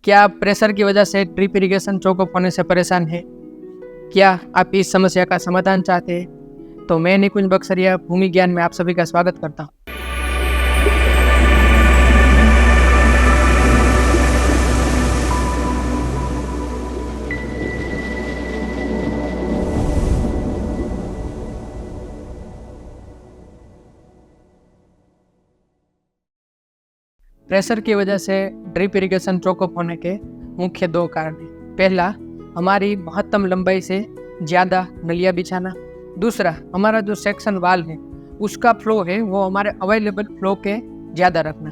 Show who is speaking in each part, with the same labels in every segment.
Speaker 1: क्या आप प्रेशर की वजह से ड्रिप इरिगेशन चोक अप होने से परेशान हैं? क्या आप इस समस्या का समाधान चाहते हैं? तो मैं निकुंज बक्सरिया भूमि ज्ञान में आप सभी का स्वागत करता हूँ। प्रेशर की वजह से ड्रिप इरिगेशन चोक अप होने के मुख्य दो कारण हैं। पहला, हमारी महत्तम लंबाई से ज़्यादा नलियाँ बिछाना। दूसरा, हमारा जो सेक्शन वाल है उसका फ्लो है वो हमारे अवेलेबल फ्लो के ज़्यादा रखना।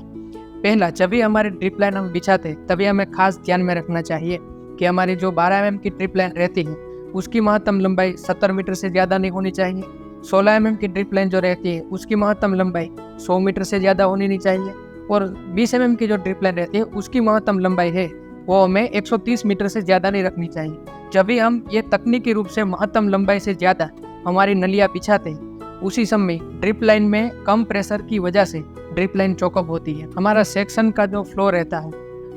Speaker 1: पहला, जब भी हमारे ड्रिप लाइन हम बिछाते हैं तभी हमें खास ध्यान में रखना चाहिए कि हमारी जो 12 mm की ड्रिप लाइन रहती है उसकी महत्तम लंबाई 70 मीटर से ज़्यादा नहीं होनी चाहिए। 16 mm की ड्रिप लाइन जो रहती है उसकी महत्तम लंबाई 100 मीटर से ज़्यादा होनी नहीं चाहिए। और 20 mm की जो ड्रिप लाइन रहती है उसकी महत्तम लंबाई है वो हमें 130 मीटर से ज़्यादा नहीं रखनी चाहिए। जब भी हम ये तकनीकी रूप से महत्तम लंबाई से ज़्यादा हमारी नलियाँ बिछाते हैं उसी समय ड्रिप लाइन में कम प्रेशर की वजह से ड्रिप लाइन चोकअप होती है। हमारा सेक्शन का जो फ्लो रहता है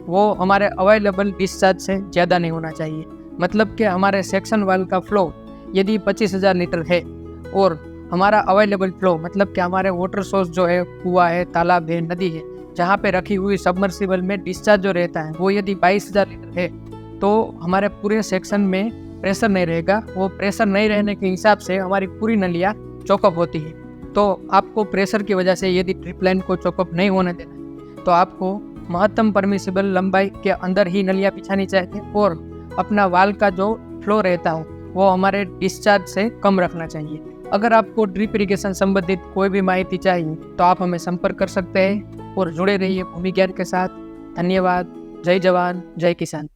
Speaker 1: वो हमारे अवेलेबल डिस्चार्ज से ज़्यादा नहीं होना चाहिए। मतलब कि हमारे सेक्शन वाल का फ्लो यदि 25,000 लीटर है और हमारा अवेलेबल फ्लो मतलब कि हमारे वाटर सोर्स जो है कुआं है, तालाब है, नदी है, जहाँ पे रखी हुई सबमर्सिबल में डिस्चार्ज जो रहता है वो यदि 22,000 लीटर है तो हमारे पूरे सेक्शन में प्रेशर नहीं रहेगा। वो प्रेशर नहीं रहने के हिसाब से हमारी पूरी नलियाँ चोकअप होती है। तो आपको प्रेशर की वजह से यदि ड्रिप लाइन को चोकअप नहीं होने देना है तो आपको महत्तम परमिसिबल लंबाई के अंदर ही नलियाँ बिछानी चाहिए और अपना वाल का जो फ्लो रहता है वो हमारे डिस्चार्ज से कम रखना चाहिए। अगर आपको ड्रिप इरिगेशन संबंधित कोई भी माहिती चाहिए तो आप हमें संपर्क कर सकते हैं और जुड़े रहिए भूमि ज्ञान के साथ। धन्यवाद। जय जवान, जय किसान।